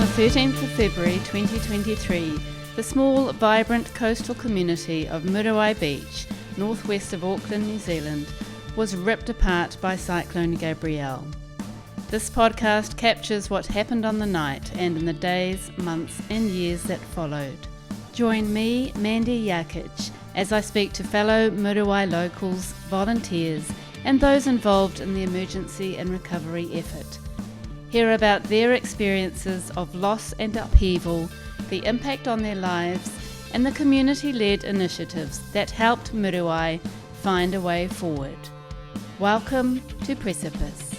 the 13th of February 2023, the small, vibrant coastal community of Muriwai Beach, northwest of Auckland, New Zealand, was ripped apart by Cyclone Gabrielle. This podcast captures what happened on the night and in the days, months and years that followed. Join me, Mandy Jakic, as I speak to fellow Muriwai locals, volunteers and those involved in the emergency and recovery effort. Hear about their experiences of loss and upheaval, the impact on their lives, and the community-led initiatives that helped Muriwai find a way forward. Welcome to Precipice.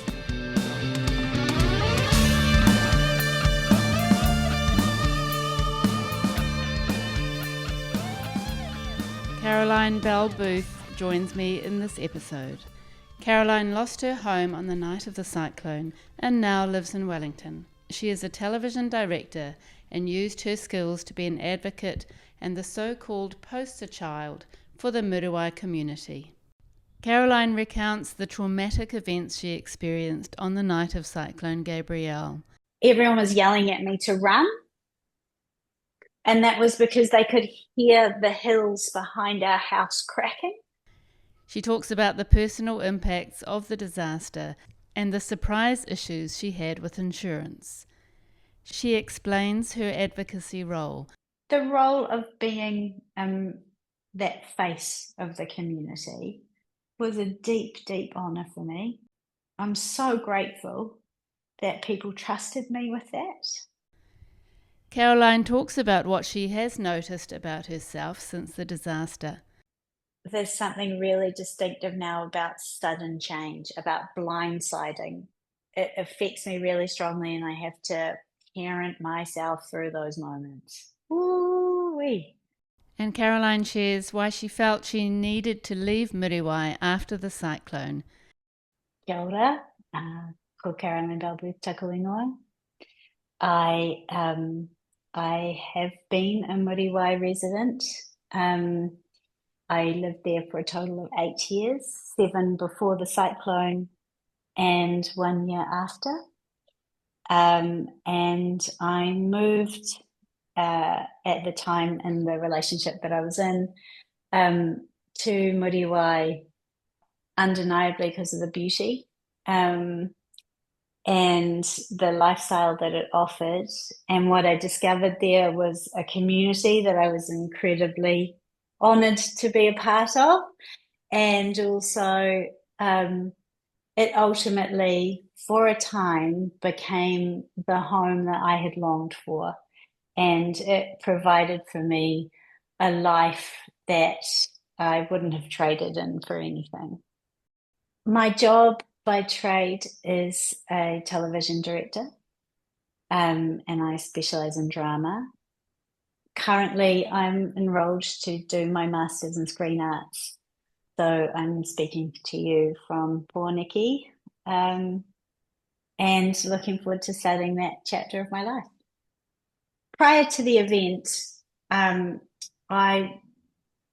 Caroline Bell Booth joins me in this episode. Caroline lost her home on the night of the cyclone and now lives in Wellington. She is a television director and used her skills to be an advocate and the so-called poster child for the Muriwai community. Caroline recounts the traumatic events she experienced on the night of Cyclone Gabrielle. Everyone was yelling at me to run, and that was because they could hear the hills behind our house cracking. She talks about the personal impacts of the disaster and the surprise issues she had with insurance. She explains her advocacy role. The role of being that face of the community was a deep, deep honour for me. I'm so grateful that people trusted me with that. Caroline talks about what she has noticed about herself since the disaster. There's something really distinctive now about sudden change, about blindsiding. It affects me really strongly, and I have to parent myself through those moments. Ooh-wee. And Caroline shares why she felt she needed to leave Muriwai after the cyclone. Kia ora, ko Caroline Bell Booth taku ingoa. I have been a Muriwai resident. I lived there for a total of 8 years, 7 before the cyclone and 1 year after. And I moved at the time in the relationship that I was in to Muriwai undeniably because of the beauty and the lifestyle that it offered. And what I discovered there was a community that I was incredibly honoured to be a part of, and also it ultimately, for a time, became the home that I had longed for, and it provided for me a life that I wouldn't have traded in for anything. My job by trade is a television director, and I specialise in drama. Currently, I'm enrolled to do my Masters in Screen Arts. So I'm speaking to you from Pōneke and looking forward to starting that chapter of my life. Prior to the event, I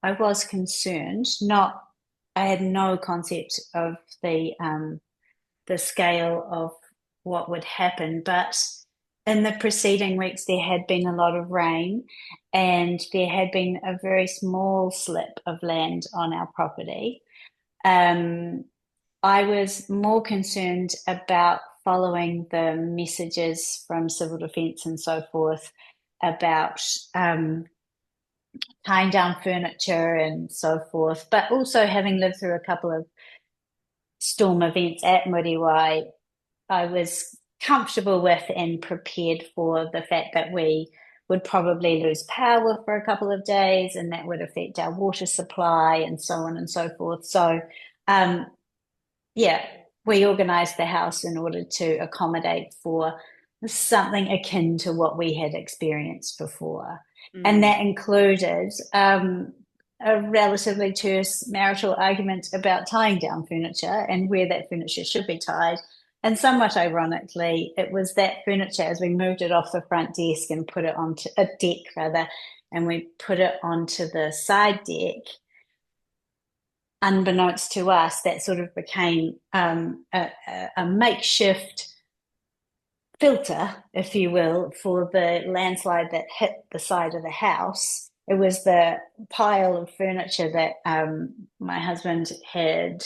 was concerned. I had no concept of the scale of what would happen, but in the preceding weeks, there had been a lot of rain and there had been a very small slip of land on our property. I was more concerned about following the messages from civil defence and so forth about tying down furniture and so forth, but also having lived through a couple of storm events at Muriwai, I was comfortable with and prepared for the fact that we would probably lose power for a couple of days and that would affect our water supply and so on and so forth. So, we organised the house in order to accommodate for something akin to what we had experienced before. And that included a relatively terse marital argument about tying down furniture and where that furniture should be tied. And somewhat ironically, it was that furniture, as we moved it off the front desk and put it onto a deck and we put it onto the side deck, unbeknownst to us, that sort of became a makeshift filter, if you will, for the landslide that hit the side of the house. It was the pile of furniture that my husband had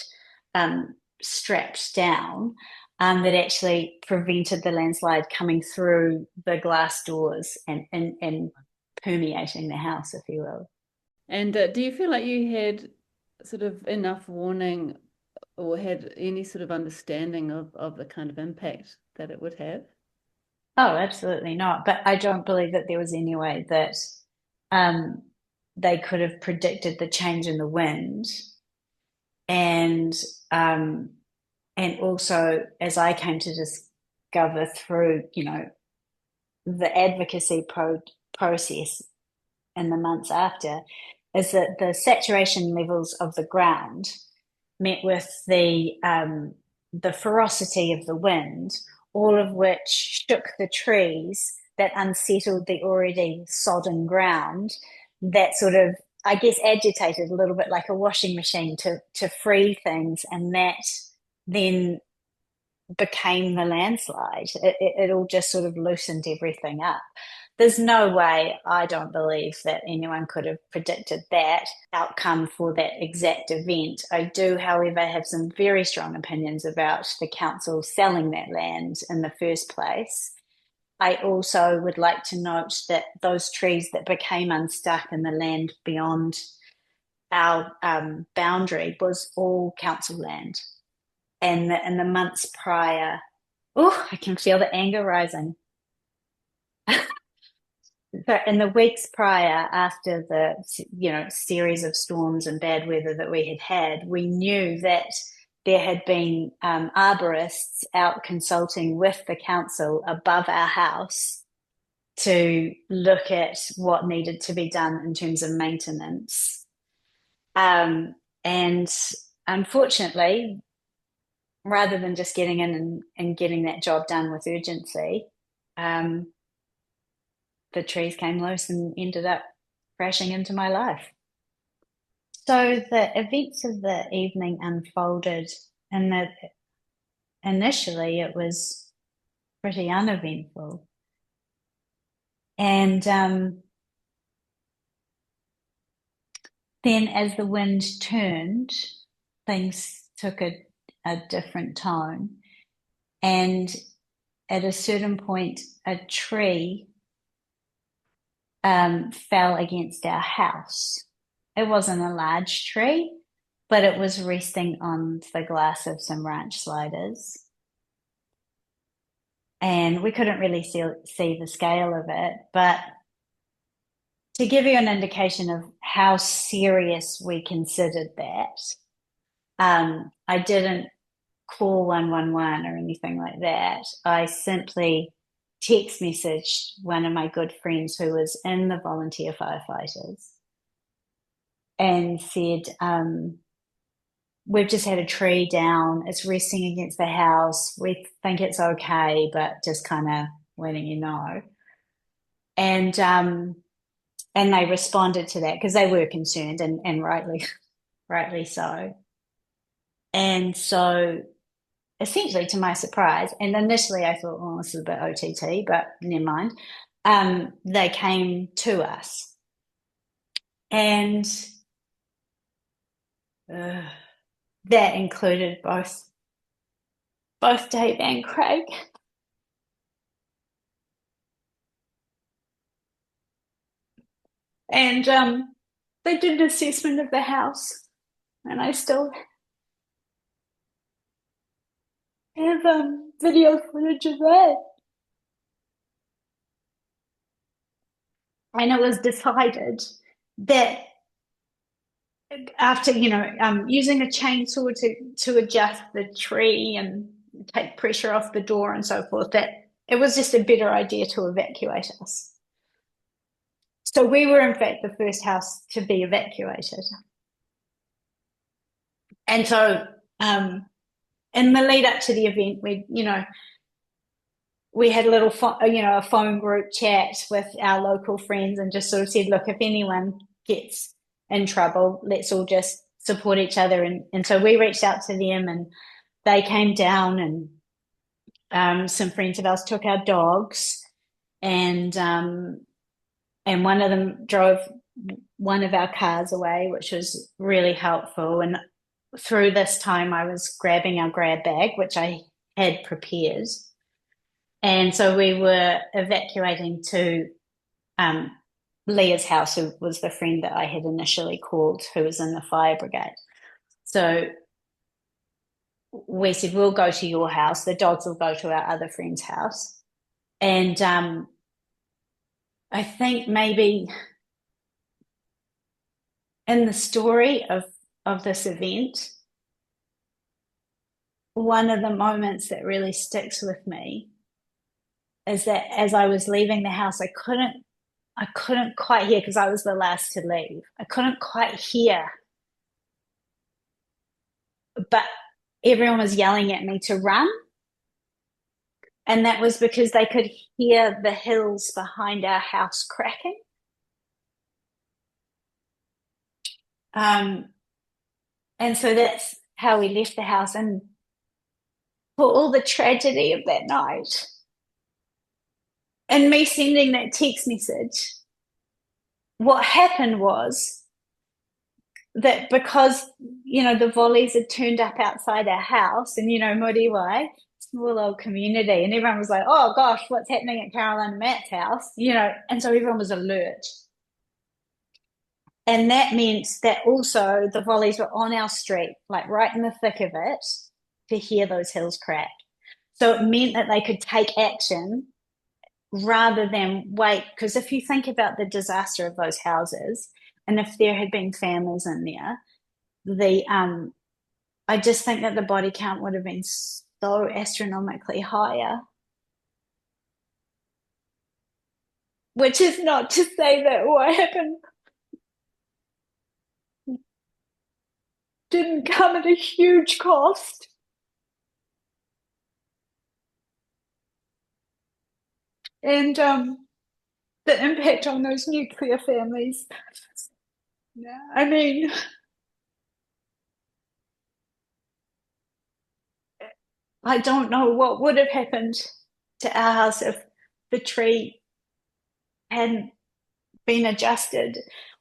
strapped down that actually prevented the landslide coming through the glass doors and permeating the house, if you will. And do you feel like you had sort of enough warning or had any sort of understanding of the kind of impact that it would have? Oh, absolutely not. But I don't believe that there was any way that um, they could have predicted the change in the wind. And um, and also, as I came to discover through, the advocacy process in the months after, is that the saturation levels of the ground met with the ferocity of the wind, all of which shook the trees that unsettled the already sodden ground, that sort of, I guess, agitated a little bit like a washing machine to free things, and that then became the landslide. It all just sort of loosened everything up. There's no way, I don't believe, that anyone could have predicted that outcome for that exact event. I do, however, have some very strong opinions about the council selling that land in the first place. I also would like to note that those trees that became unstuck in the land beyond our boundary was all council land. And in the months prior, oh, I can feel the anger rising. So in the weeks prior, after the series of storms and bad weather that we had, we knew that there had been arborists out consulting with the council above our house to look at what needed to be done in terms of maintenance. And unfortunately, rather than just getting in and getting that job done with urgency, um, the trees came loose and ended up crashing into my life. So the events of the evening unfolded, and that initially it was pretty uneventful. And then as the wind turned, things took a different tone. And at a certain point, a tree fell against our house. It wasn't a large tree, but it was resting on the glass of some ranch sliders. And we couldn't really see the scale of it. But to give you an indication of how serious we considered that, I didn't call 111 or anything like that. I simply text messaged one of my good friends who was in the volunteer firefighters and said, we've just had a tree down. It's resting against the house. We think it's okay, but just kind of letting you know. And they responded to that because they were concerned, and rightly so. And so essentially, to my surprise, and initially I thought, oh, this is a bit OTT, but never mind. They came to us, and that included both Dave and Craig. And they did an assessment of the house, and I still have video footage of that. And it was decided that after using a chainsaw to adjust the tree and take pressure off the door and so forth, that it was just a better idea to evacuate us. So we were in fact the first house to be evacuated. And so in the lead up to the event, we had a little a phone group chat with our local friends and just sort of said, look, if anyone gets in trouble, let's all just support each other. And so we reached out to them, and they came down, and some friends of ours took our dogs, and one of them drove one of our cars away, which was really helpful. And through this time, I was grabbing our grab bag, which I had prepared. And so we were evacuating to Leah's house, who was the friend that I had initially called, who was in the fire brigade. So we said, we'll go to your house. The dogs will go to our other friend's house. And I think maybe in the story of this event, one of the moments that really sticks with me is that as I was leaving the house, I couldn't quite hear, because I was the last to leave. I couldn't quite hear, but everyone was yelling at me to run. And that was because they could hear the hills behind our house cracking. And so that's how we left the house. And for all the tragedy of that night, and me sending that text message, what happened was that because, the volleys had turned up outside our house, and, Muriwai, small old community, and everyone was like, oh gosh, what's happening at Caroline and Matt's house? And so everyone was alert. And that meant that also the volleys were on our street, like right in the thick of it, to hear those hills crack. So it meant that they could take action rather than wait. Because if you think about the disaster of those houses, and if there had been families in there, I just think that the body count would have been so astronomically higher. Which is not to say that what happened didn't come at a huge cost. And the impact on those nuclear families. I mean, I don't know what would have happened to our house if the tree hadn't been adjusted,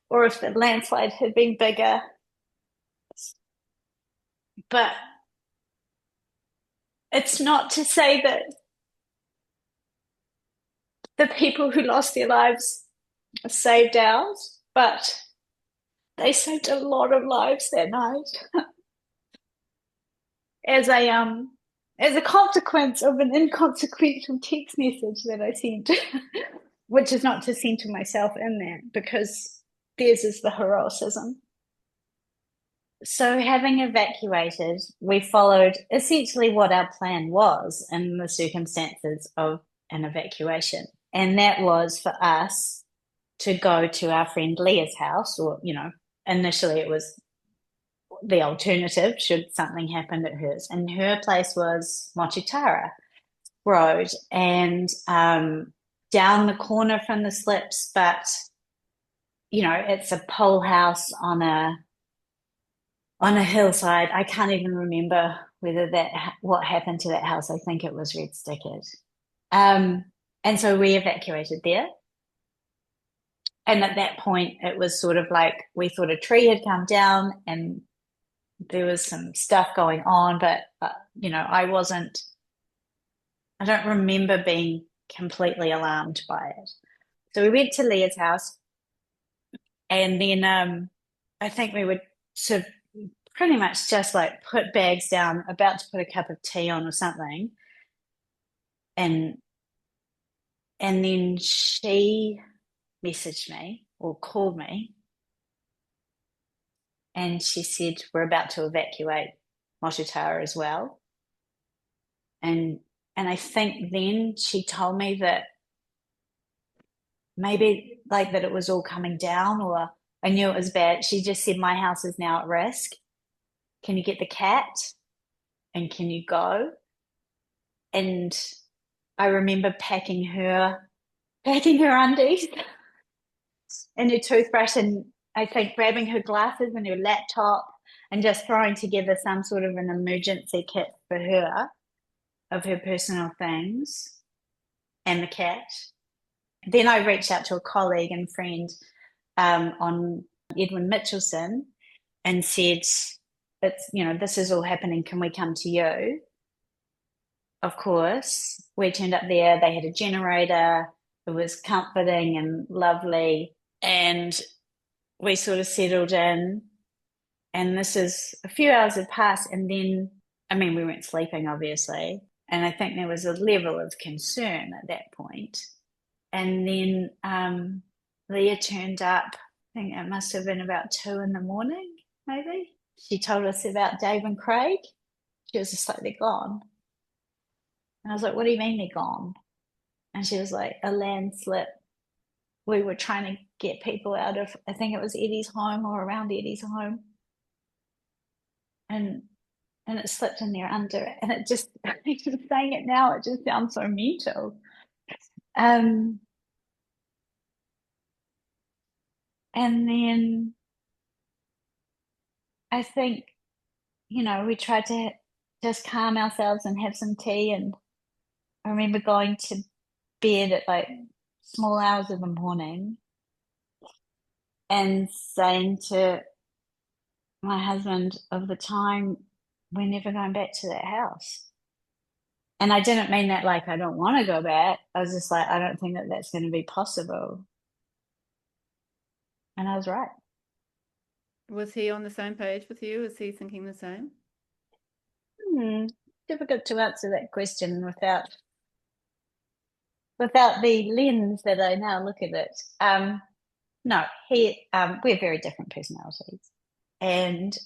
or if the landslide had been bigger. But it's not to say that the people who lost their lives saved ours, but they saved a lot of lives that night as a consequence of an inconsequential text message that I sent, which is not to center myself in that, because theirs is the heroism. So having evacuated, we followed essentially what our plan was in the circumstances of an evacuation. And that was for us to go to our friend Leah's house, or, initially it was the alternative should something happen at hers. And her place was Mochitara Road, and down the corner from the slips, but, it's a pole house on a hillside. I can't even remember what happened to that house. I think it was red stickered. And so we evacuated there. And at that point, it was sort of like we thought a tree had come down and there was some stuff going on, but, I don't remember being completely alarmed by it. So we went to Leah's house, and then I think we would sort of pretty much just like put bags down, about to put a cup of tea on or something. And then she messaged me or called me, and she said, we're about to evacuate Mochitara as well. And I think then she told me that maybe like that it was all coming down, or I knew it was bad. She just said, my house is now at risk. Can you get the cat? And can you go? And I remember packing her undies and her toothbrush, and I think grabbing her glasses and her laptop, and just throwing together some sort of an emergency kit for her. of her personal things and the cat. Then I reached out to a colleague and friend on Edwin Mitchelson and said, it's, this is all happening. Can we come to you? Of course. We turned up there. They had a generator. It was comforting and lovely. And we sort of settled in. And this is a few hours had passed. And then, we weren't sleeping, obviously. And I think there was a level of concern at that point. And then Leah turned up. I think it must have been about 2 a.m, maybe. She told us about Dave and Craig. She was just like, they're gone. And I was like, what do you mean they're gone? And she was like, a landslip. We were trying to get people out of, I think it was Eddie's home or around Eddie's home. And it slipped in there under it. And it just, even saying it now, it just sounds so mental. And then I think, we tried to just calm ourselves and have some tea. And I remember going to bed at like small hours of the morning and saying to my husband of the time, we're never going back to that house. And I didn't mean that like I don't want to go back. I was just like, I don't think that that's going to be possible. And I was right. Was he on the same page with you? Was he thinking the same? Difficult to answer that question without the lens that I now look at it. No, we're very different personalities. And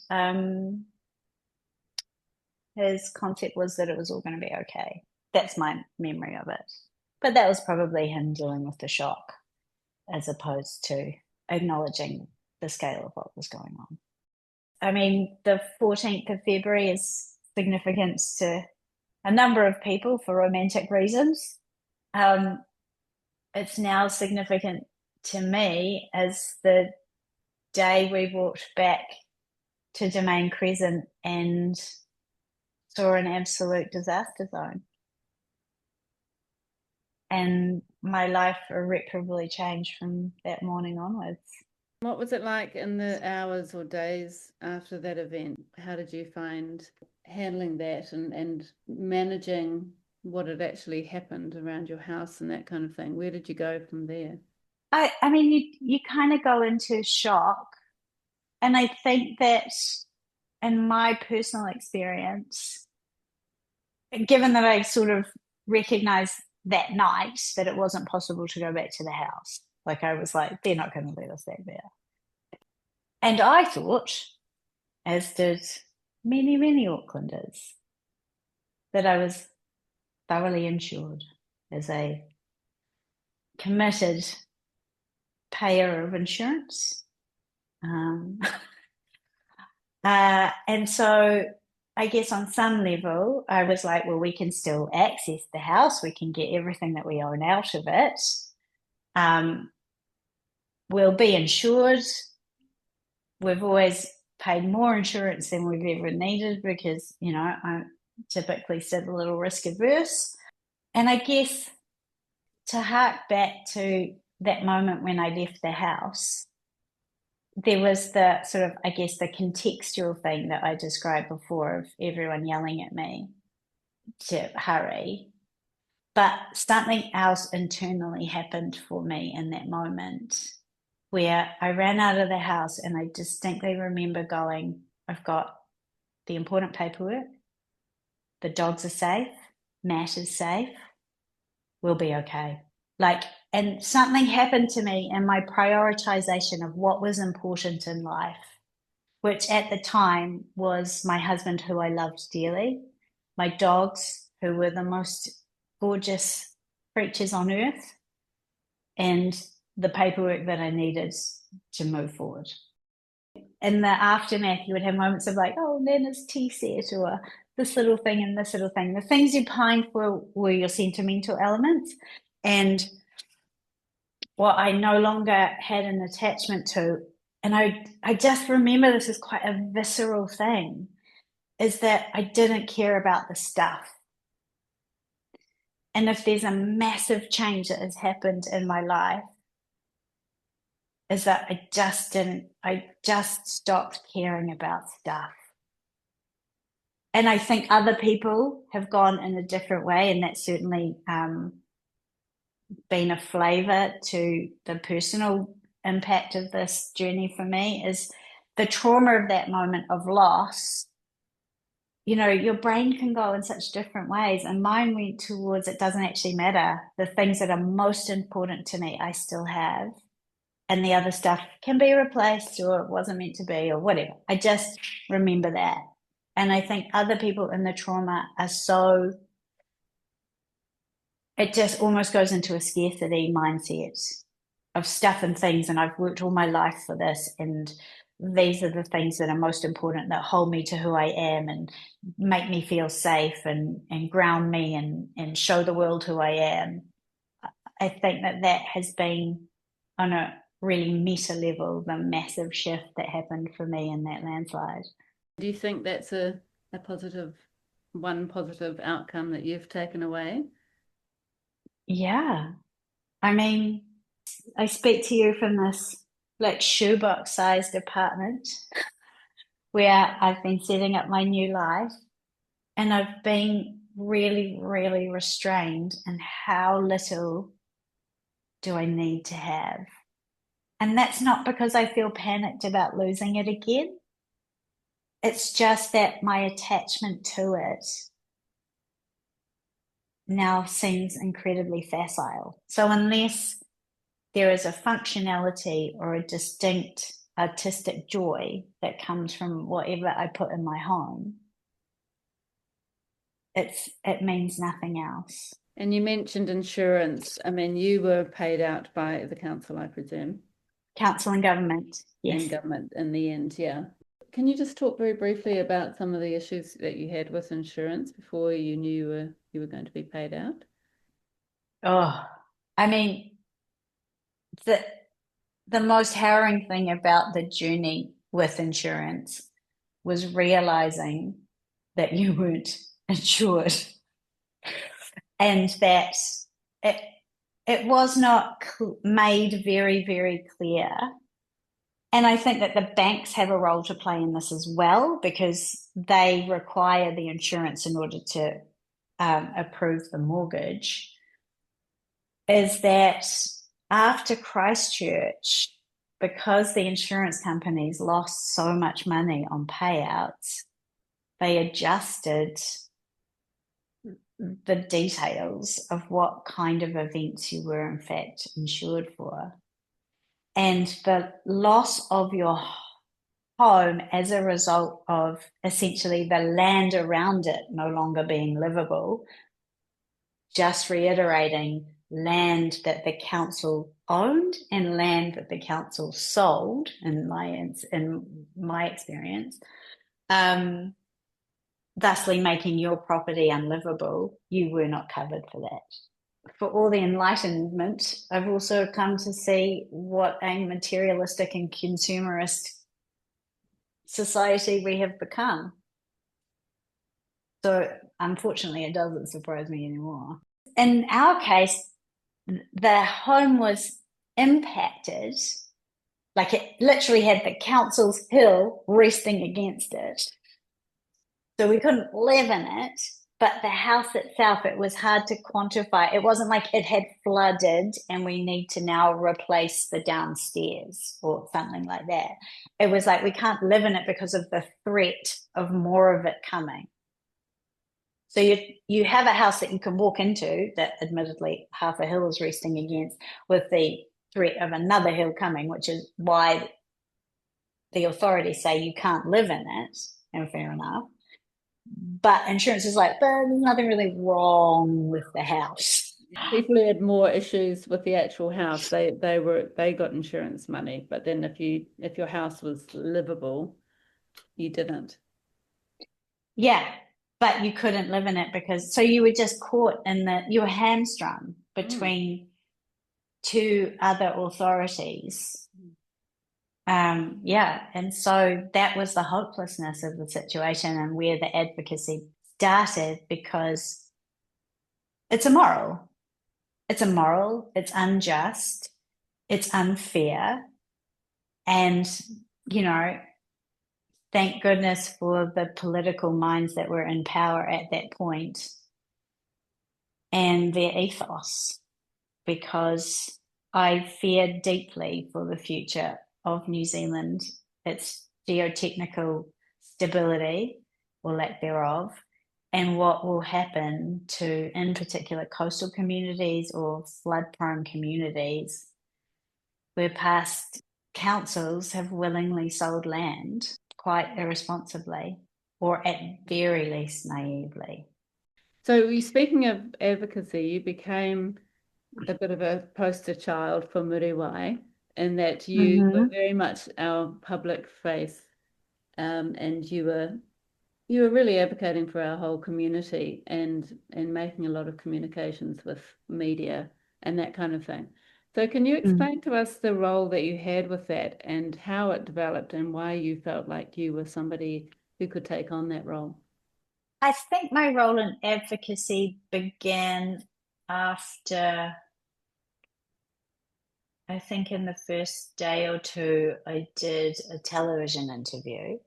his concept was that it was all going to be okay. That's my memory of it. But that was probably him dealing with the shock as opposed to acknowledging the scale of what was going on. The 14th of February is significant to a number of people for romantic reasons. It's now significant to me as the day we walked back to Domain Crescent and saw an absolute disaster zone. And my life irreparably changed from that morning onwards. What was it like in the hours or days after that event? How did you find handling that and managing what had actually happened around your house and that kind of thing? Where did you go from there? You kind of go into shock. And I think that in my personal experience, given that I sort of recognized that night that it wasn't possible to go back to the house, like I was like, they're not going to let us back there. And I thought, as did many, many Aucklanders, that I was thoroughly insured as a committed payer of insurance. And so I guess on some level, I was like, well, we can still access the house. We can get everything that we own out of it. We'll be insured. We've always paid more insurance than we've ever needed because, I'm typically still a little risk averse. And I guess to hark back to that moment when I left the house, there was the sort of, I guess, the contextual thing that I described before of everyone yelling at me to hurry. But something else internally happened for me in that moment where I ran out of the house and I distinctly remember going, I've got the important paperwork, the dogs are safe, Matt is safe, we'll be okay. And something happened to me in my prioritization of what was important in life, which at the time was my husband, who I loved dearly, my dogs, who were the most gorgeous creatures on earth, and the paperwork that I needed to move forward. In the aftermath, you would have moments of like, oh, Nana's tea set, or this little thing and this little thing. The things you pined for were your sentimental elements. And what I no longer had an attachment to, and I just remember this is quite a visceral thing, is that I didn't care about the stuff. And if there's a massive change that has happened in my life, is that I just stopped caring about stuff. And I think other people have gone in a different way, and that's certainly been a flavor to the personal impact of this journey for me, is the trauma of that moment of loss. You know, your brain can go in such different ways, and mine went towards it doesn't actually matter. The things that are most important to me, I still have, and the other stuff can be replaced or it wasn't meant to be or whatever. I just remember that. And I think other people in the trauma are so, it just almost goes into a scarcity mindset of stuff and things. And I've worked all my life for this. And these are the things that are most important, that hold me to who I am and make me feel safe and ground me and show the world who I am. I think that has been on a really meta level, the massive shift that happened for me in that landslide. Do you think that's a one positive outcome that you've taken away? Yeah. I mean, I speak to you from this like shoebox sized apartment where I've been setting up my new life, and I've been really, really restrained in how little do I need to have. And that's not because I feel panicked about losing it again. It's just that my attachment to it now seems incredibly facile. So unless there is a functionality or a distinct artistic joy that comes from whatever I put in my home, it means nothing else. And you mentioned insurance. I mean, you were paid out by the council, I presume. Council and government, yes. And government in the end, yeah. Can you just talk very briefly about some of the issues that you had with insurance before you knew you were going to be paid out? Oh, I mean, the most harrowing thing about the journey with insurance was realizing that you weren't insured, and that it it was not made very, very clear. And I think that the banks have a role to play in this as well, because they require the insurance in order to approve the mortgage. Is that after Christchurch, because the insurance companies lost so much money on payouts, they adjusted the details of what kind of events you were in fact insured for. And the loss of your home as a result of essentially the land around it no longer being livable, just reiterating land that the council owned and land that the council sold, in my experience, thusly making your property unlivable. You were not covered for that. For all the enlightenment, I've also come to see what a materialistic and consumerist society we have become. So unfortunately, it doesn't surprise me anymore. In our case, the home was impacted, like it literally had the council's hill resting against it. So we couldn't live in it, but the house itself, it was hard to quantify. It wasn't like it had flooded and we need to now replace the downstairs or something like that. It was like we can't live in it because of the threat of more of it coming. So you have a house that you can walk into that admittedly half a hill is resting against, with the threat of another hill coming, which is why the authorities say you can't live in it, and fair enough. But insurance is like, but there's nothing really wrong with the house. People who had more issues with the actual house, they got insurance money, but then if your house was livable, you didn't. Yeah, but you couldn't live in it because so you were just caught in you were hamstrung between two other authorities. Yeah, and so that was the hopelessness of the situation and where the advocacy started, because it's immoral. It's immoral, it's unjust, it's unfair. And, you know, thank goodness for the political minds that were in power at that point and their ethos, because I fear deeply for the future of New Zealand, its geotechnical stability or lack thereof, and what will happen to, in particular, coastal communities or flood-prone communities where past councils have willingly sold land quite irresponsibly or at very least naively. So, speaking of advocacy, you became a bit of a poster child for Muriwai in that you were Mm-hmm. very much our public face, and you were really advocating for our whole community and making a lot of communications with media and that kind of thing. So can you explain to us the role that you had with that and how it developed and why you felt like you were somebody who could take on that role? I think my role in advocacy began after, I think in the first day or two, I did a television interview.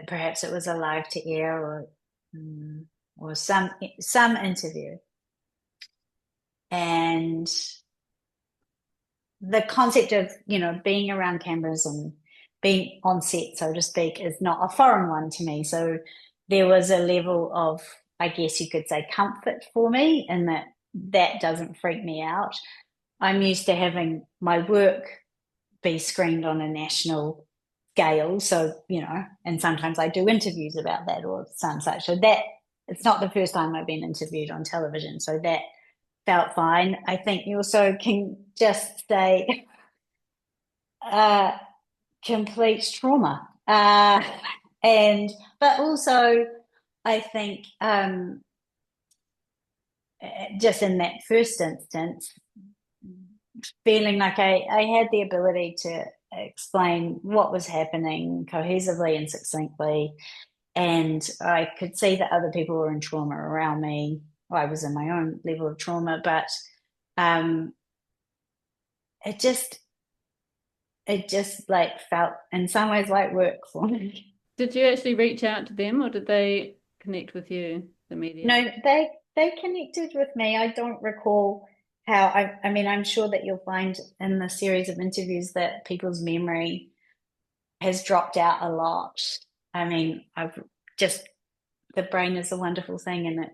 Perhaps it was a live to air or some interview. And the concept of, you know, being around cameras and being on set, so to speak, is not a foreign one to me. So there was a level of, I guess you could say, comfort for me in that that doesn't freak me out. I'm used to having my work be screened on a national scale. So, you know, and sometimes I do interviews about that or some such. So that it's not the first time I've been interviewed on television. So that felt fine. I think you also can just say uh, complete trauma. And but also I think just in that first instance, feeling like I had the ability to explain what was happening cohesively and succinctly, and I could see that other people were in trauma around me. Well, I was in my own level of trauma, but um, it just like felt in some ways like work for me. Did you actually reach out to them or did they connect with you, the media? No, they connected with me. I don't recall how I mean, I'm sure that you'll find in the series of interviews that people's memory has dropped out a lot. I mean, I've just the brain is a wonderful thing and it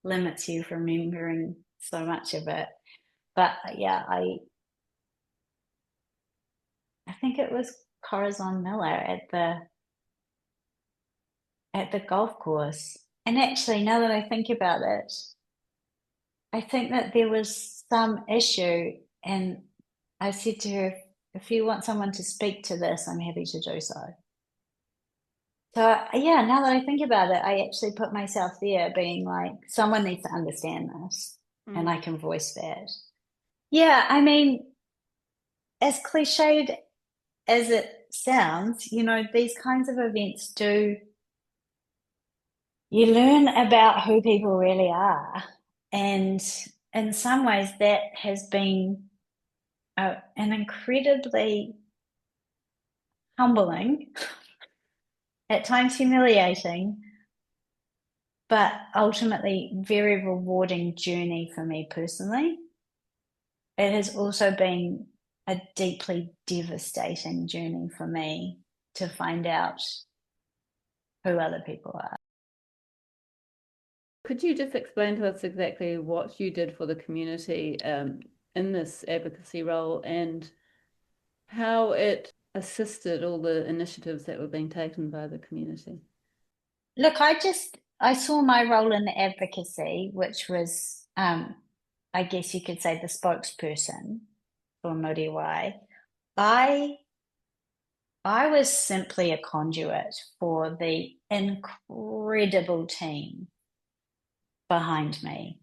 limits you from remembering so much of it. But yeah, I think it was Corazon Miller at the golf course. And actually, now that I think about it, I think that there was some issue, and I said to her, if you want someone to speak to this, I'm happy to do so. So, yeah, now that I think about it, I actually put myself there being like, someone needs to understand this, and Mm. I can voice that. Yeah, I mean, as cliched as it sounds, you know, these kinds of events do, you learn about who people really are. And in some ways, that has been an incredibly humbling, at times humiliating, but ultimately very rewarding journey for me personally. It has also been a deeply devastating journey for me to find out who other people are. Could you just explain to us exactly what you did for the community in this advocacy role and how it assisted all the initiatives that were being taken by the community? Look, I saw my role in the advocacy, which was, I guess you could say, the spokesperson for Muriwai. I I was simply a conduit for the incredible team behind me.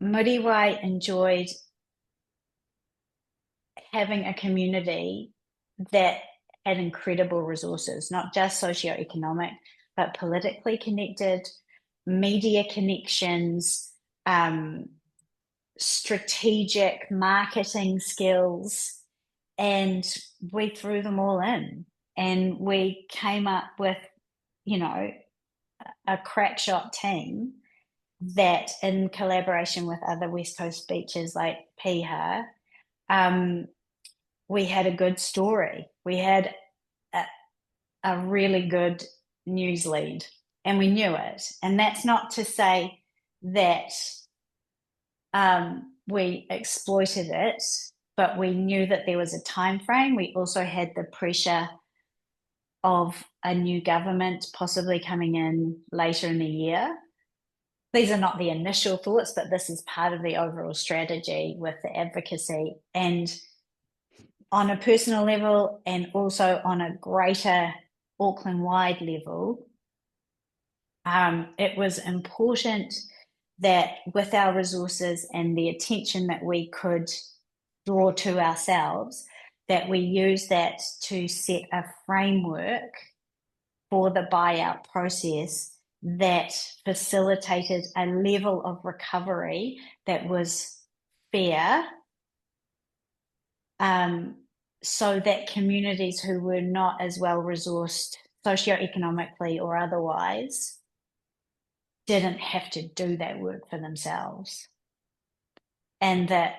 Muriwai enjoyed having a community that had incredible resources, not just socioeconomic, but politically connected, media connections, strategic marketing skills, and we threw them all in, and we came up with, a crackshot team that, in collaboration with other West Coast beaches like Piha, we had a good story. We had a really good news lead, and we knew it. And that's not to say that we exploited it, but we knew that there was a time frame. We also had the pressure of a new government possibly coming in later in the year. These are not the initial thoughts, but this is part of the overall strategy with the advocacy. And on a personal level, and also on a greater Auckland-wide level, it was important that with our resources and the attention that we could draw to ourselves, that we use that to set a framework for the buyout process that facilitated a level of recovery that was fair, so that communities who were not as well resourced socioeconomically or otherwise didn't have to do that work for themselves. And that,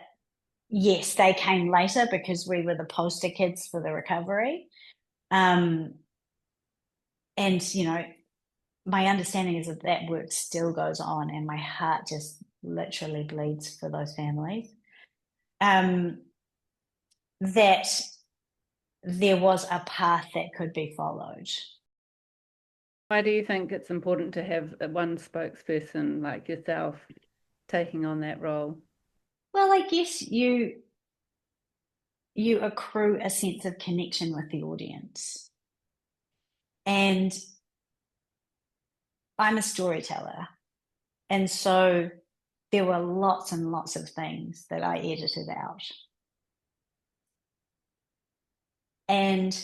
yes, they came later because we were the poster kids for the recovery. And, my understanding is that that work still goes on, and my heart just literally bleeds for those families. That there was a path that could be followed. Why do you think it's important to have one spokesperson like yourself taking on that role? Well, I guess you accrue a sense of connection with the audience. And I'm a storyteller. And so there were lots and lots of things that I edited out. And,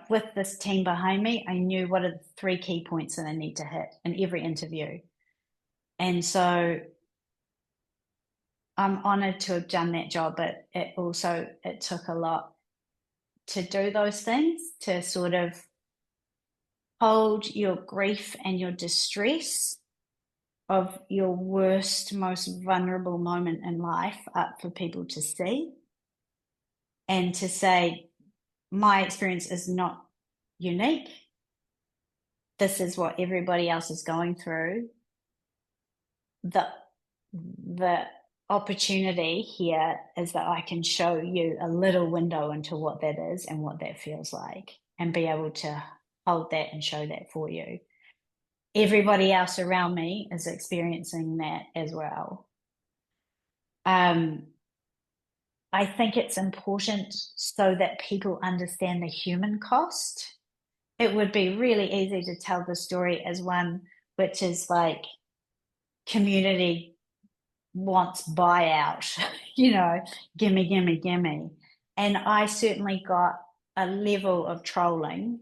with this team behind me, I knew what are the 3 key points that I need to hit in every interview. And so I'm honoured to have done that job, but it took a lot to do those things, to sort of hold your grief and your distress of your worst, most vulnerable moment in life up for people to see, and to say, my experience is not unique. This is what everybody else is going through. The opportunity here is that I can show you a little window into what that is and what that feels like, and be able to hold that and show that for you. Everybody else around me is experiencing that as well. I think it's important so that people understand the human cost. It would be really easy to tell the story as one which is like, community wants buyout, gimme, gimme, gimme. And I certainly got a level of trolling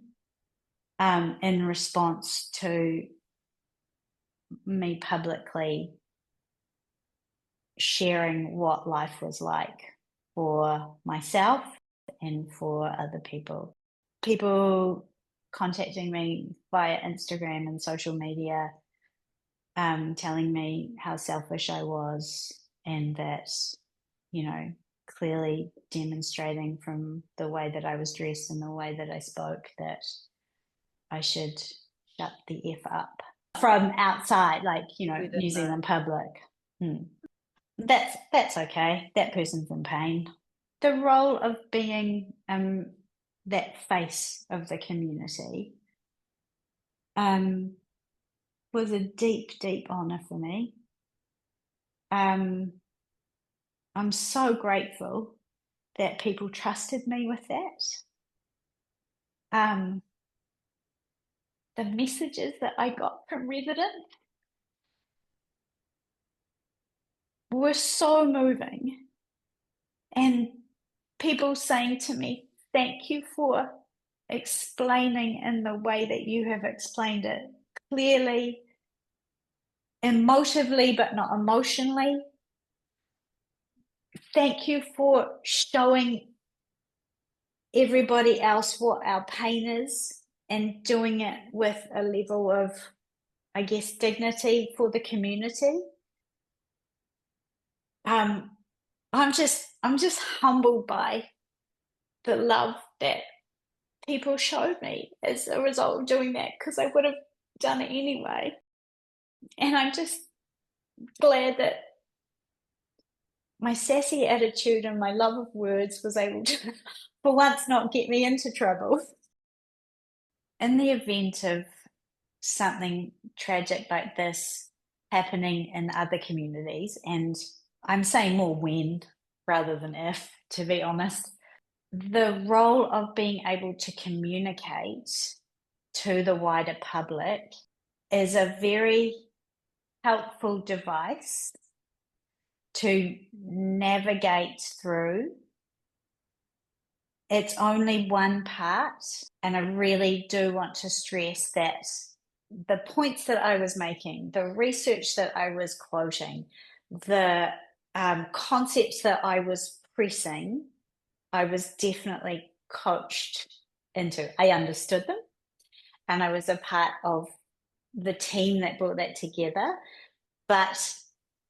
in response to me publicly sharing what life was like for myself and for other people. People contacting me via Instagram and social media, telling me how selfish I was, and that, clearly demonstrating from the way that I was dressed and the way that I spoke that I should shut the F up from outside, like, New Zealand public. That's okay. That person's in pain. The role of being that face of the community was a deep, deep honour for me. I'm so grateful that people trusted me with that. The messages that I got from residents were so moving, and people saying to me, thank you for explaining in the way that you have explained it clearly emotively but not emotionally. Thank you for showing everybody else what our pain is and doing it with a level of, I guess, dignity for the community. I'm just humbled by the love that people showed me as a result of doing that, because I would have done it anyway. And I'm just glad that my sassy attitude and my love of words was able to, for once, not get me into trouble. In the event of something tragic like this happening in other communities, and I'm saying more when rather than if, to be honest, the role of being able to communicate to the wider public is a very helpful device to navigate through. It's only one part, and I really do want to stress that the points that I was making, the research that I was quoting, the concepts that I was pressing, I was definitely coached into. I understood them, and I was a part of the team that brought that together. But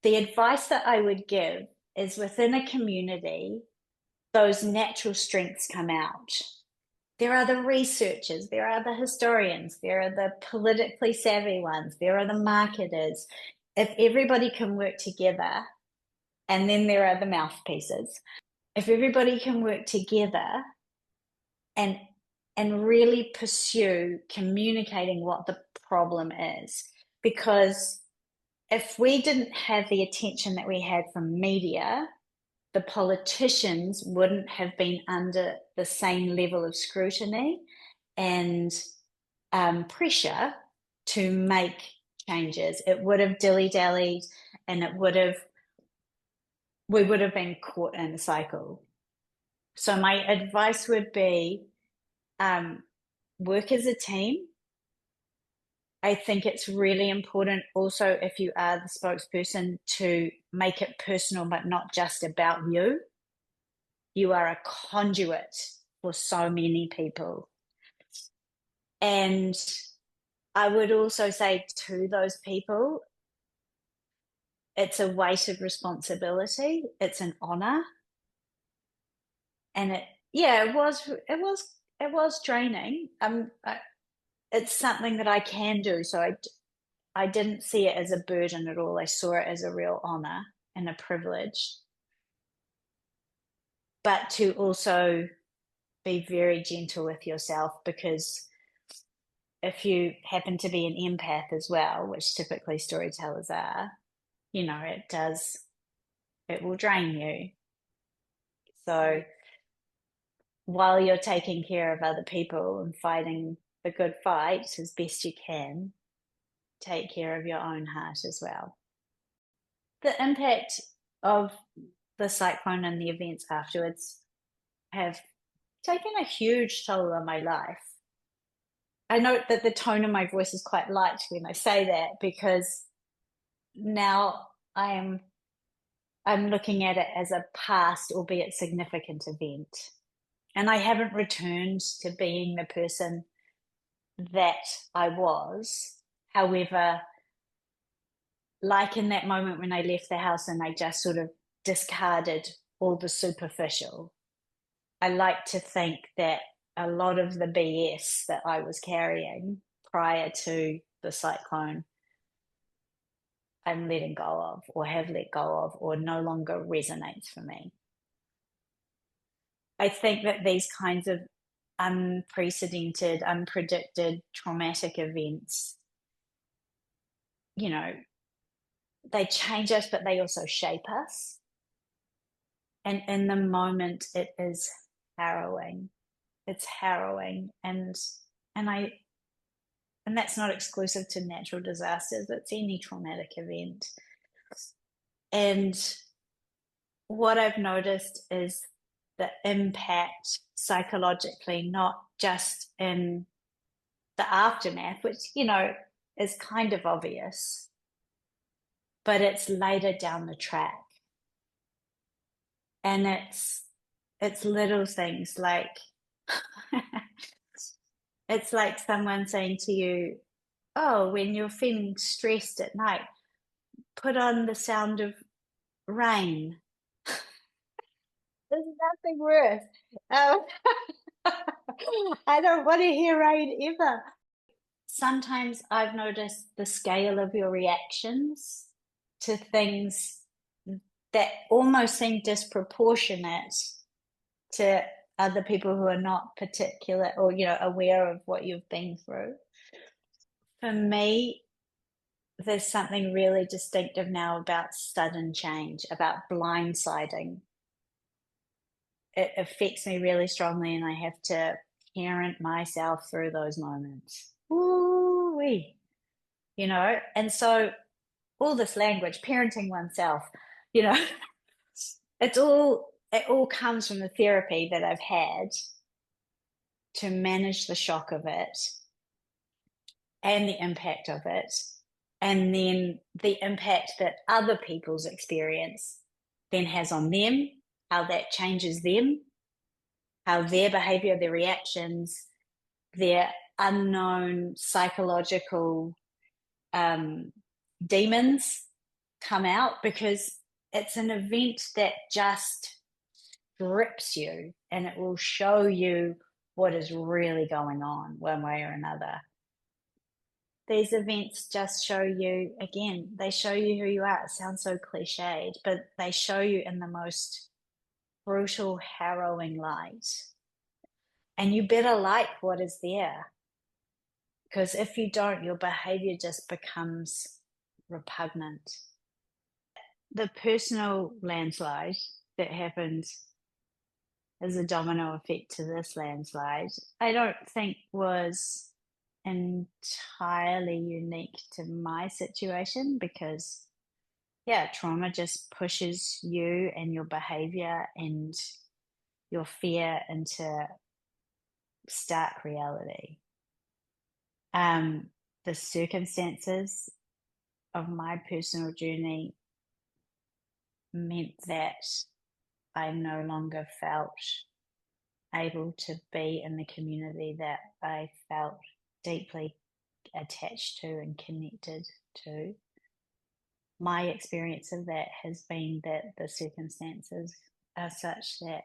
the advice that I would give is, within a community, those natural strengths come out. There are the researchers, there are the historians, there are the politically savvy ones, there are the marketers. If everybody can work together, and then there are the mouthpieces, if everybody can work together and really pursue communicating what the problem is. Because if we didn't have the attention that we had from media, the politicians wouldn't have been under the same level of scrutiny and pressure to make changes. It would have dilly-dallied, and we would have been caught in a cycle. So my advice would be, work as a team. I think it's really important also, if you are the spokesperson, to make it personal, but not just about you. You are a conduit for so many people. And I would also say to those people, it's a weight of responsibility. It's an honor. And it was draining. It's something that I can do. So I didn't see it as a burden at all. I saw it as a real honor and a privilege. But to also be very gentle with yourself, because if you happen to be an empath as well, which typically storytellers are, it will drain you. So while you're taking care of other people and fighting the good fight as best you can, take care of your own heart as well. The impact of the cyclone and the events afterwards have taken a huge toll on my life. I note that the tone of my voice is quite light when I say that, because now I'm looking at it as a past, albeit significant, event. And I haven't returned to being the person that I was. However, like in that moment when I left the house and I just sort of discarded all the superficial, I like to think that a lot of the BS that I was carrying prior to the cyclone, I'm letting go of, or have let go of, or no longer resonates for me. I think that these kinds of unprecedented, unpredicted, traumatic events, they change us, but they also shape us. And in the moment, it is harrowing. It's harrowing. And that's not exclusive to natural disasters. It's any traumatic event. And what I've noticed is the impact psychologically, not just in the aftermath, which, is kind of obvious, but it's later down the track. And it's little things like it's like someone saying to you, oh, when you're feeling stressed at night, put on the sound of rain. There's nothing worse. Um, I don't want to hear rain ever. Sometimes I've noticed the scale of your reactions to things that almost seem disproportionate to other people who are not particular or, aware of what you've been through. For me, there's something really distinctive now about sudden change, about blindsiding. It affects me really strongly, and I have to parent myself through those moments. Ooh-wee. And so all this language, parenting oneself, you know, it all comes from the therapy that I've had to manage the shock of it and the impact of it, and then the impact that other people's experience then has on them, how that changes them, how their behavior, their reactions, their unknown psychological demons come out, because it's an event that just grips you, and it will show you what is really going on one way or another. These events just show you, again, they show you who you are. It sounds so cliched, but they show you in the most brutal, harrowing light. And you better like what is there, because if you don't, your behavior just becomes repugnant. The personal landslide that happened as a domino effect to this landslide, I don't think was entirely unique to my situation, because trauma just pushes you and your behavior and your fear into stark reality. The circumstances of my personal journey meant that I no longer felt able to be in the community that I felt deeply attached to and connected to. My experience of that has been that the circumstances are such that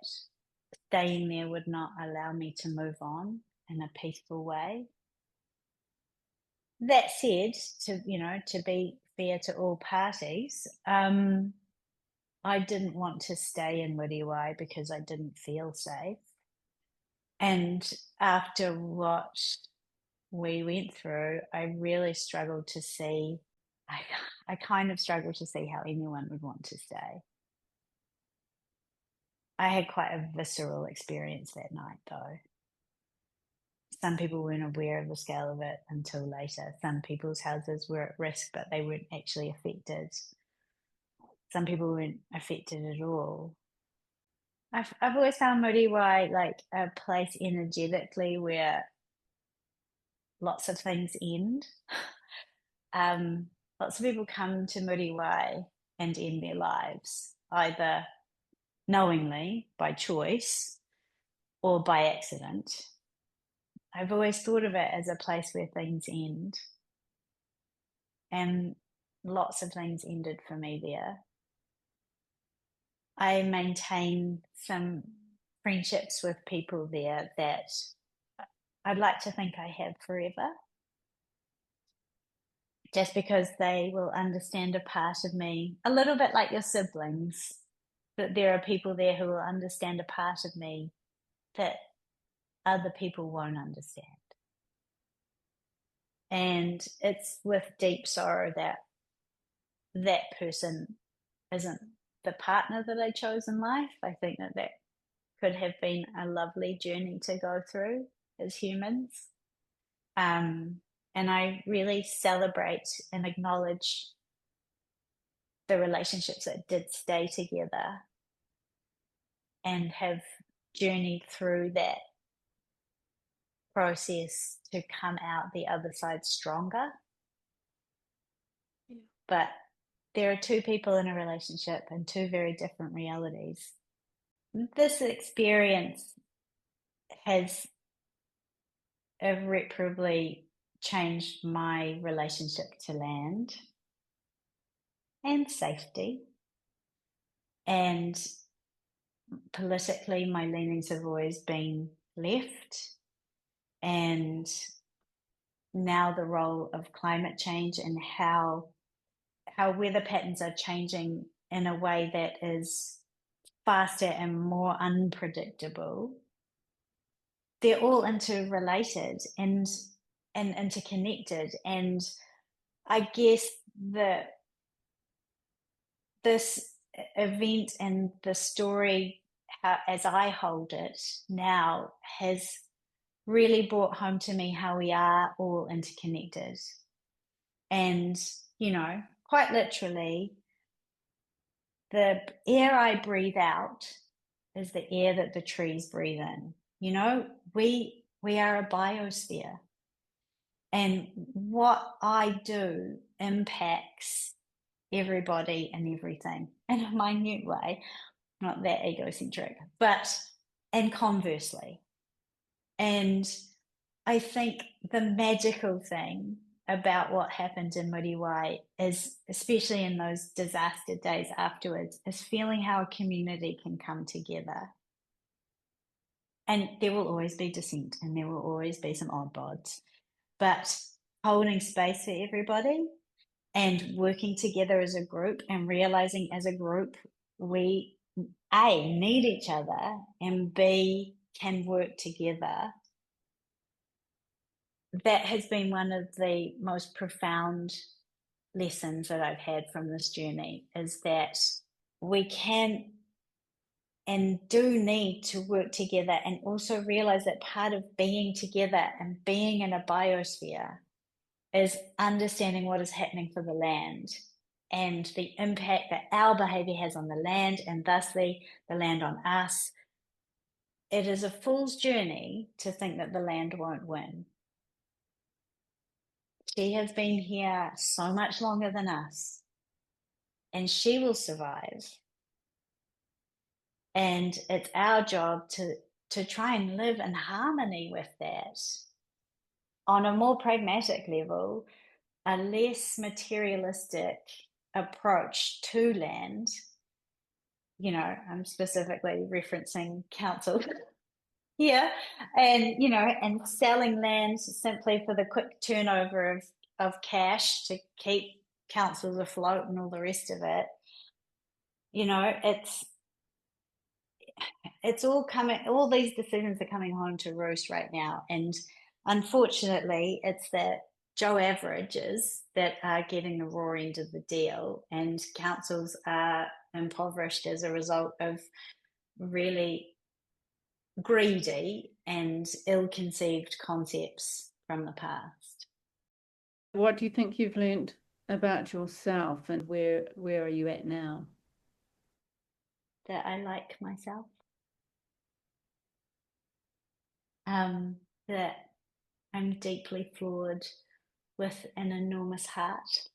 staying there would not allow me to move on in a peaceful way. That said, to be fair to all parties, I didn't want to stay in Muriwai because I didn't feel safe. And after what we went through, I really struggled to see, I kind of struggled to see how anyone would want to stay. I had quite a visceral experience that night, though. Some people weren't aware of the scale of it until later. Some people's houses were at risk, but they weren't actually affected. Some people weren't affected at all. I've always found Muriwai like a place energetically where lots of things end. Lots of people come to Muriwai and end their lives, either knowingly, by choice, or by accident. I've always thought of it as a place where things end. And lots of things ended for me there. I maintain some friendships with people there that I'd like to think I have forever, just because they will understand a part of me, a little bit like your siblings, that there are people there who will understand a part of me that other people won't understand. And it's with deep sorrow that that person isn't the partner that I chose in life. I think that could have been a lovely journey to go through as humans. And I really celebrate and acknowledge the relationships that did stay together and have journeyed through that process to come out the other side stronger. Yeah. But there are two people in a relationship and two very different realities. This experience has irreparably changed my relationship to land and safety. And politically, my leanings have always been left. And now the role of climate change and how weather patterns are changing in a way that is faster and more unpredictable, they're all interrelated and interconnected. And I guess that this event and the story, as I hold it now, has really brought home to me how we are all interconnected. And, quite literally, the air I breathe out is the air that the trees breathe in. We are a biosphere. And what I do impacts everybody and everything in a minute way, not that egocentric, and conversely. And I think the magical thing about what happened in Muriwai is, especially in those disaster days afterwards, is feeling how a community can come together. And there will always be dissent and there will always be some odd bods, but holding space for everybody and working together as a group and realizing as a group we A, need each other, and B, can work together. That has been one of the most profound lessons that I've had from this journey, is that we can and do need to work together, and also realize that part of being together and being in a biosphere is understanding what is happening for the land and the impact that our behavior has on the land, and thusly the land on us. It is a fool's journey to think that the land won't win. She has been here so much longer than us, and she will survive. And it's our job to try and live in harmony with that. On a more pragmatic level, a less materialistic approach to land, I'm specifically referencing council here, and selling land simply for the quick turnover of cash to keep councils afloat and all the rest of it. It's all these decisions are coming home to roost right now. And unfortunately, it's the Joe averages that are getting the raw end of the deal, and councils are impoverished as a result of really greedy and ill-conceived concepts from the past. What do you think you've learned about yourself, and where are you at now? That I like myself. That I'm deeply flawed with an enormous heart.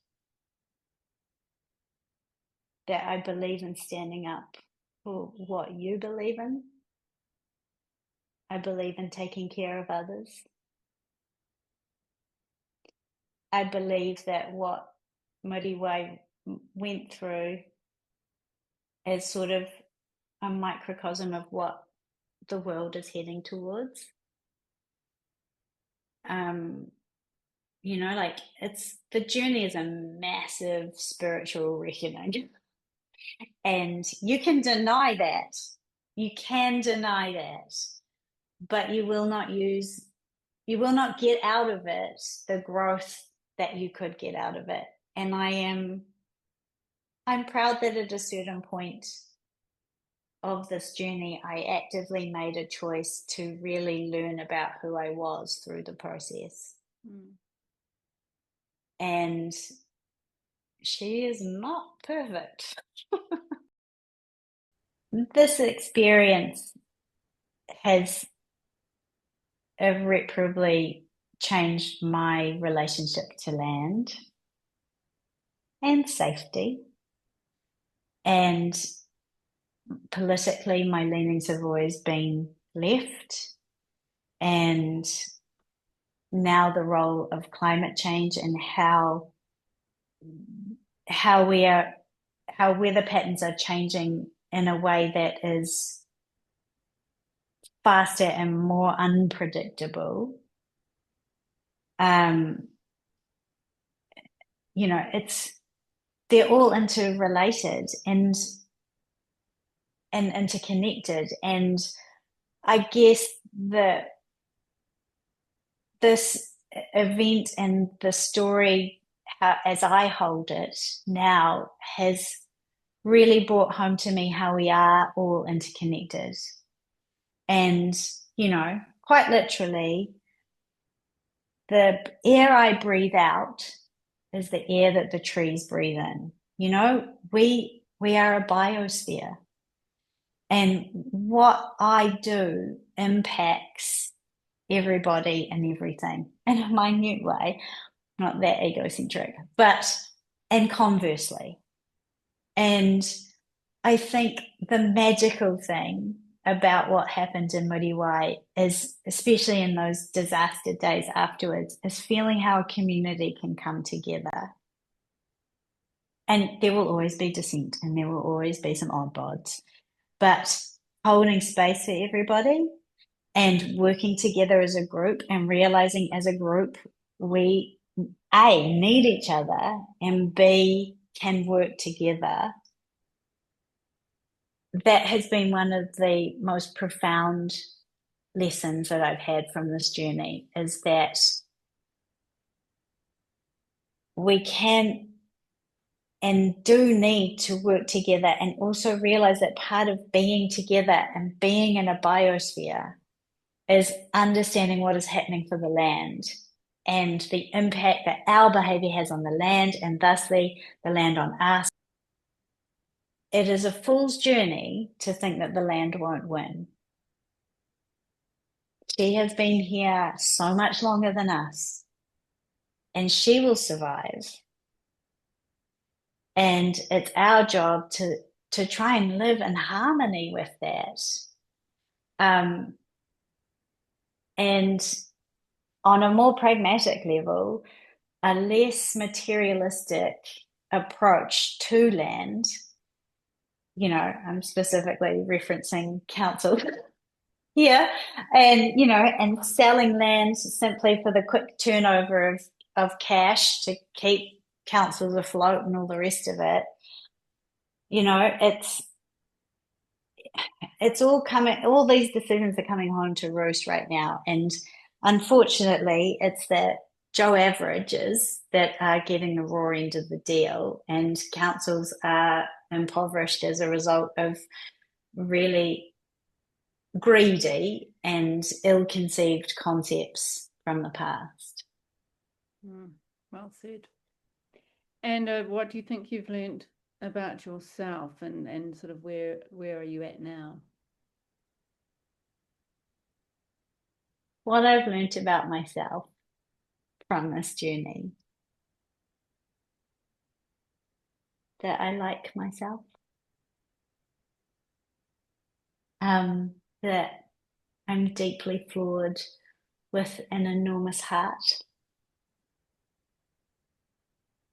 That I believe in standing up for what you believe in. I believe in taking care of others. I believe that what Muriwai went through is sort of a microcosm of what the world is heading towards. The journey is a massive spiritual reckoning. And you can deny that. You can deny that. But you will not get out of it the growth that you could get out of it. And I'm proud that at a certain point of this journey, I actively made a choice to really learn about who I was through the process. And she is not perfect. This experience has irreparably changed my relationship to land and safety. And politically, my leanings have always been left. And now the role of climate change and how weather patterns are changing in a way that is faster and more unpredictable. You know, they're all interrelated and interconnected. And I guess this event and the story, as I hold it now, has really brought home to me how we are all interconnected. And, you know, quite literally, the air I breathe out is the air that the trees breathe in. You know, we are a biosphere. And what I do impacts everybody and everything in a minute way, not that egocentric, but and conversely. And I think the magical thing about what happened in Muriwai is, especially in those disaster days afterwards, is feeling how a community can come together. And there will always be dissent and there will always be some odd bods, but holding space for everybody and working together as a group and realizing as a group we A, need each other, and B, can work together. That has been one of the most profound lessons that I've had from this journey, is that we can and do need to work together, and also realize that part of being together and being in a biosphere is understanding what is happening for the land and the impact that our behavior has on the land, and thusly the land on us. It is a fool's journey to think that the land won't win. She has been here so much longer than us, and she will survive. And it's our job to try and live in harmony with that. And on a more pragmatic level, a less materialistic approach to land, you know, I'm specifically referencing council here, and, you know, and selling land simply for the quick turnover of cash to keep councils afloat and all the rest of it. You know, it's all coming, all these decisions are coming home to roost right now. And unfortunately, it's the Joe averages that are getting the raw end of the deal, and councils are impoverished as a result of really greedy and ill-conceived concepts from the past. Well said. And what do you think you've learned about yourself, and sort of where are you at now? What I've learned about myself from this journey, that I like myself, that I'm deeply flawed with an enormous heart,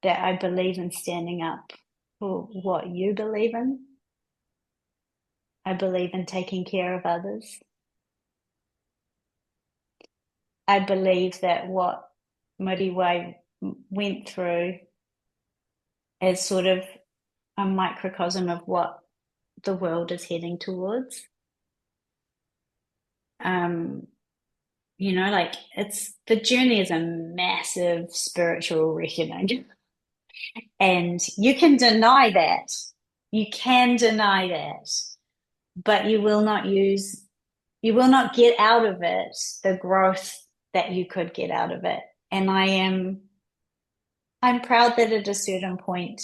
that I believe in standing up for what you believe in. I believe in taking care of others. I believe that what Muriwai went through is sort of a microcosm of what the world is heading towards. You know, like, the journey is a massive spiritual reckoning. And you can deny that. You can deny that. But you will not get out of it the growth that you could get out of it. And I'm proud that at a certain point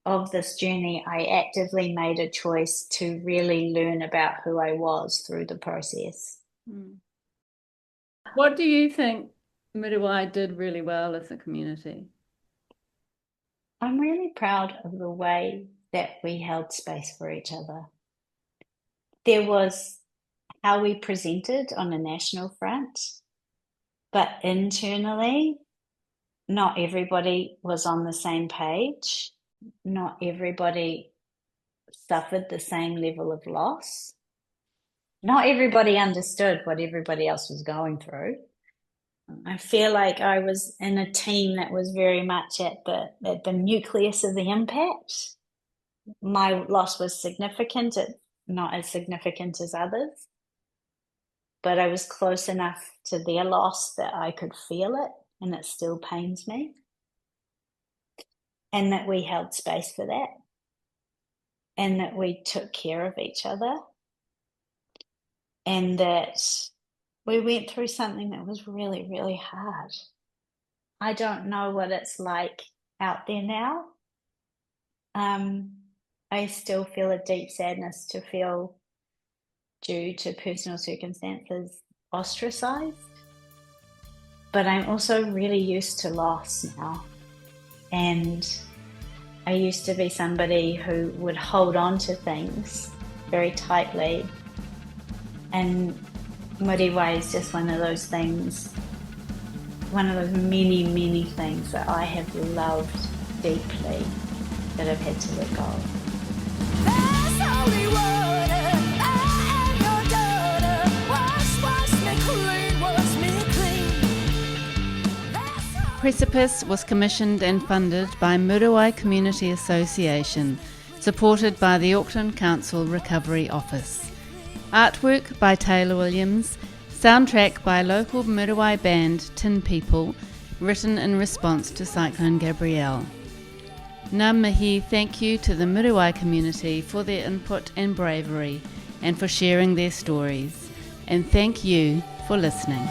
of this journey, I actively made a choice to really learn about who I was through the process. What do you think Muriwai did really well as a community? I'm really proud of the way that we held space for each other. There was how we presented on a national front, but internally, not everybody was on the same page. Not everybody suffered the same level of loss. Not everybody understood what everybody else was going through. I feel like I was in a team that was very much at the nucleus of the impact. My loss was significant, not as significant as others, but I was close enough to their loss that I could feel it, and it still pains me. And that we held space for that, and that we took care of each other, and that we went through something that was really, really hard. I don't know what it's like out there now. I still feel a deep sadness to feel, due to personal circumstances, ostracized. But I'm also really used to loss now. And I used to be somebody who would hold on to things very tightly. And Muriwai is just one of those things, one of those many, many things that I have loved deeply that I've had to let go. There's only water, I am your daughter. Wash me clean. Precipice was commissioned and funded by Muriwai Community Association, supported by the Auckland Council Recovery Office. Artwork by Taylor Williams, soundtrack by local Muriwai band Tin People, written in response to Cyclone Gabrielle. Ngā mihi thank you to the Muriwai community for their input and bravery and for sharing their stories. And thank you for listening.